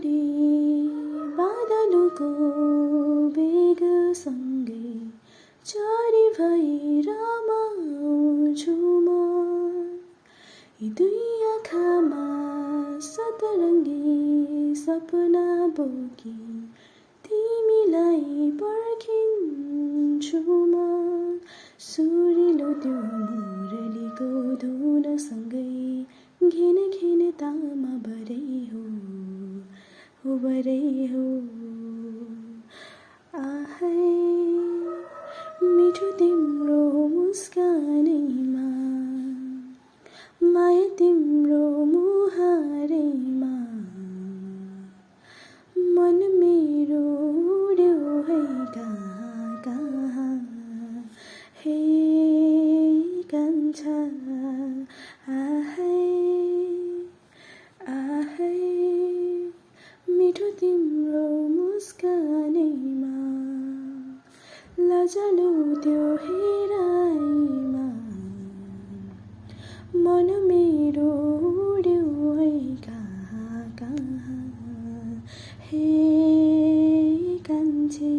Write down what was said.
उडी बादलको बेगसँगै चारी भई रमाउँछु म यी दुई आँखामा सतरङ्गी सपना बोकी तिमीलाई पर्खिन्छु म सुरिलो त्यो मुरलीको धुनसँगै घिन घिन तामा भरै हो भरै हो आहै मिठो तिम्रो मुस्कानैमा माया तिम्रो मुहारैमा मन मेरो उड्यो है कहाँ कहाँ हे कान्छा आहै आहै मिठो तिम्रो मुस्कानैमा लजालु त्यो हेराइमा मन मेरो उड्यो है कहाँ कहाँ हे कान्छे